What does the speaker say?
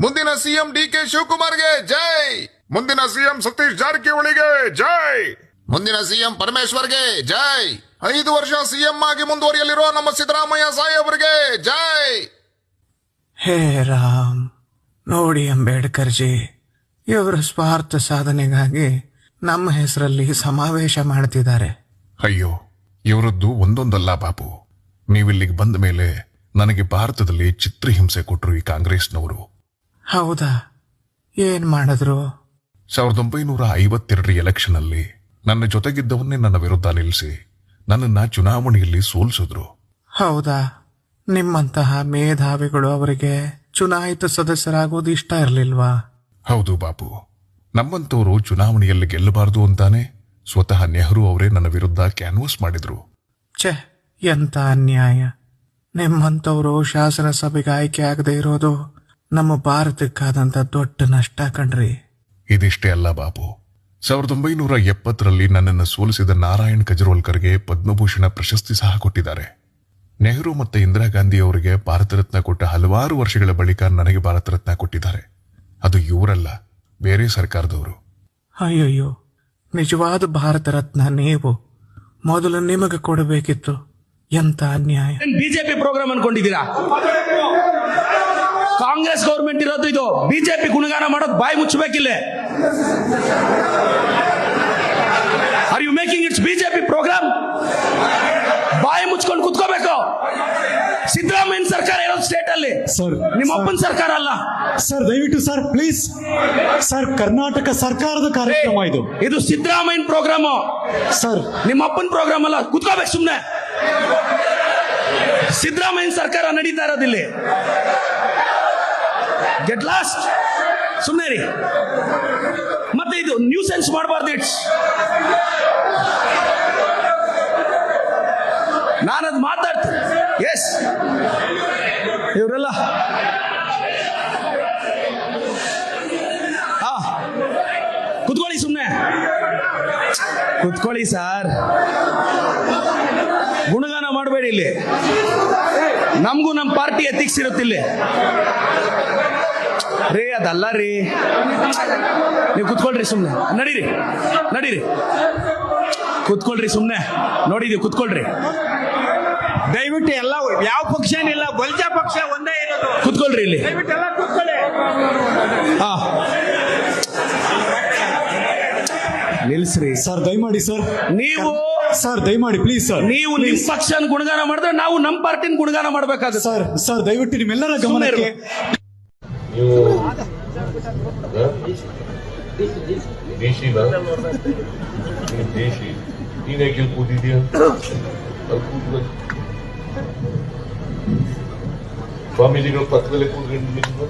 ಮುಂದಿನ CM DK ಶಿವಕುಮಾರ್ಗೆ ಜೈ. ಮುಂದಿನ CM Satish ಜಾರಕಿಹೊಳಿಗೆ ಜೈ. ಮುಂದಿನ ಸಿಎಂ ಪರಮೇಶ್ವರ್ಗೆ ಜೈ. 5 ವರ್ಷ ಸಿಎಂ ಆಗಿ ಮುಂದುವರಿಯಲಿರುವ ನಮ್ಮ ಸಿದ್ದರಾಮಯ್ಯ ಸಾಹೇಬರಿಗೆ ಜೈ. ಹೇ ರಾಮ್, ನೋಡಿ ಅಂಬೇಡ್ಕರ್ ಜಿ, ಇವರ ಸ್ವಾರ್ಥ ಸಾಧನೆಗಾಗಿ ನಮ್ಮ ಹೆಸರಲ್ಲಿ ಸಮಾವೇಶ ಮಾಡ್ತಿದ್ದಾರೆ. ಅಯ್ಯೋ, ಇವರದ್ದು ಒಂದೊಂದಲ್ಲ ಬಾಬು. ನೀವಿಲ್ಲಿಗೆ ಬಂದ ಮೇಲೆ ನನಗೆ ಭಾರತದಲ್ಲಿ ಚಿತ್ರಹಿಂಸೆ ಕೊಟ್ಟರು ಈ ಕಾಂಗ್ರೆಸ್ನವರು. ಹೌದಾ? ಏನ್ ಮಾಡಿದ್ರು? 1952 ಎಲೆಕ್ಷನ್ ಅಲ್ಲಿ ನನ್ನ ಜೊತೆಗಿದ್ದವನ್ನೇ ನನ್ನ ವಿರುದ್ಧ ನಿಲ್ಲಿಸಿ ನನ್ನನ್ನ ಚುನಾವಣೆಯಲ್ಲಿ ಸೋಲಿಸಿದ್ರು. ಹೌದಾ? ನಿಮ್ಮಂತಹ ಮೇಧಾವಿಗಳು ಅವರಿಗೆ ಚುನಾಯಿತ ಸದಸ್ಯರಾಗೋದು ಇಷ್ಟ ಇರಲಿಲ್ವಾ? ಹೌದು ಬಾಬು, ನಮ್ಮಂತವರು ಚುನಾವಣೆಯಲ್ಲಿ ಗೆಲ್ಲಬಾರದು ಅಂತಾನೆ ಸ್ವತಃ ನೆಹರು ಅವರೇ ನನ್ನ ವಿರುದ್ಧ ಕ್ಯಾನ್ವಾಸ್ ಮಾಡಿದ್ರು. ಛೆ, ಎಂತ ಅನ್ಯಾಯ! ನಿಮ್ಮಂತವರು ಶಾಸನಸಭೆಗೆ ಆಯ್ಕೆ ಆಗದೆ ಇರೋದು ನಮ್ಮ ಭಾರತಕ್ಕಾದಂತ ದೊಡ್ಡ ನಷ್ಟ ಕಣ್ರಿ. ಇದಿಷ್ಟೇ ಅಲ್ಲ ಬಾಬು, 1970ರಲ್ಲಿ ನನ್ನನ್ನು ಸೋಲಿಸಿದ ನಾರಾಯಣ್ ಕಜರೋಲ್ಕರ್ಗೆ ಪದ್ಮಭೂಷಣ ಪ್ರಶಸ್ತಿ ಸಹ ಕೊಟ್ಟಿದ್ದಾರೆ. ನೆಹರು ಮತ್ತು ಇಂದಿರಾ ಗಾಂಧಿ ಅವರಿಗೆ ಭಾರತ ರತ್ನ ಕೊಟ್ಟ ಹಲವಾರು ವರ್ಷಗಳ ಬಳಿಕ ನನಗೆ ಭಾರತ ರತ್ನ ಕೊಟ್ಟಿದ್ದಾರೆ. ಅದು ಇವರಲ್ಲ, ಬೇರೆ ಸರ್ಕಾರದವರು. ಅಯ್ಯಯ್ಯೋ, ನಿಜವಾದ ಭಾರತ ರತ್ನ ನೀವು. ಮೊದಲು ನಿಮಗೆ ಕೊಡಬೇಕಿತ್ತು. ಎಂತ ಅನ್ಯಾಯ! ಬಿಜೆಪಿ ಪ್ರೋಗ್ರಾಮ್ ಅನ್ಕೊಂಡಿದ್ದೀರಾ? ಕಾಂಗ್ರೆಸ್ ಗೌರ್ಮೆಂಟ್ ಇರೋದು ಇದು. ಬಿಜೆಪಿ ಗುಣಗಾನ ಮಾಡೋದು ಬಾಯಿ ಮುಚ್ಚಬೇಕಿಲ್ಲ. Are you making it's BJP program? ಬಾಯಿ ಮುಚ್ಕೊಂಡು ಕುತ್ಕೋಬೇಕು. ಸಿದ್ದರಾಮಯ್ಯ ಸರ್ಕಾರ ಇರೋದು ಸ್ಟೇಟ್ ಅಲ್ಲಿ, ಸರ್. ನಿಮ್ಮ ಅಪ್ಪನ ಸರ್ಕಾರ ಅಲ್ಲ ಸರ್. ದಯವಿಟ್ಟು ಸರ್, ಪ್ಲೀಸ್ ಸರ್, ಕರ್ನಾಟಕ ಸರ್ಕಾರದ ಕಾರ್ಯಕ್ರಮ ಇದು. ಇದು ಸಿದ್ದರಾಮಯ್ಯ ಪ್ರೋಗ್ರಾಮ್ ಸರ್. ನಿಮ್ಮ ಅಪ್ಪನ ಪ್ರೋಗ್ರಾಮ್ ಅಲ್ಲ. ಕುತ್ಕೋಬೇಕು ಸುಮ್ನೆ. ಸಿದ್ದರಾಮಯ್ಯ ಸರ್ಕಾರ ನಡೀತಾ ಇರೋದಿಲ್ಲಿ. Get lost. ಸುಮ್ನೆ ರೀ. ಮತ್ತೆ ಇದು ನ್ಯೂ ಸೆನ್ಸ್ ಮಾಡಬಾರ್ದು. ಇಟ್ಸ್ ನಾನದು ಮಾತಾಡ್ತೀನಿ. ಎಸ್, ಇವರೆಲ್ಲ ಕುತ್ಕೊಳ್ಳಿ, ಸುಮ್ನೆ ಕುತ್ಕೊಳ್ಳಿ ಸರ್. ಗುಣಗಾನ ಮಾಡಬೇಡಿ ಇಲ್ಲಿ. ನಮಗೂ ನಮ್ಮ ಪಾರ್ಟಿ ಎಥಿಕ್ಸ್ ಇರುತ್ತಿಲ್ಲ ರೀ. ಅದಲ್ಲ ರೀ. ನೀವು ಕುತ್ಕೊಳ್ರಿ ಸುಮ್ನೆ. ನಡೀರಿ ನಡೀರಿ, ಕುತ್ಕೊಳ್ರಿ ಸುಮ್ನೆ. ನೋಡಿದೀವಿ, ಕುತ್ಕೊಳ್ರಿ ದಯವಿಟ್ಟು. ಎಲ್ಲ ಯಾವ ಪಕ್ಷ ಏನಿಲ್ಲ, ಬಲ್ಜಾ ಪಕ್ಷ ಒಂದೇ ಇರೋದು. ಕುತ್ಕೊಳ್ರಿ ಇಲ್ಲಿ. ದಯವಿಟ್ಟು ಎಲ್ಲ ಕೂತ್ಕೊಳ್ಳಿ. ನಿಲ್ಸ್ರಿ ಸರ್, ದಯಮಾಡಿ ಸರ್. ನೀವು ಸರ್, ದಯಮಾಡಿ ಪ್ಲೀಸ್ ಸರ್. ನೀವು ನಿಮ್ ಪಕ್ಷನ ಗುಣಗಾನ ಮಾಡಿದ್ರೆ ನಾವು ನಮ್ಮ ಪಾರ್ಟಿನ ಗುಣಗಾನ ಮಾಡ್ಬೇಕಾಗುತ್ತೆ. ಸರ್ ಸರ್, ದಯವಿಟ್ಟು ನಿಮ್ಮೆಲ್ಲರ ಗಮನಕ್ಕೆ. ನೀವು ದೇಶಿನ ದೇಶಿ ನೀನೇ ಗೆಲ್ ಕೂತಿದ್ಯಾ? ಸ್ವಾಮೀಜಿಗಳ ಪಕ್ಕದಲ್ಲೇ ಕೂತ್ಕೊಂಡು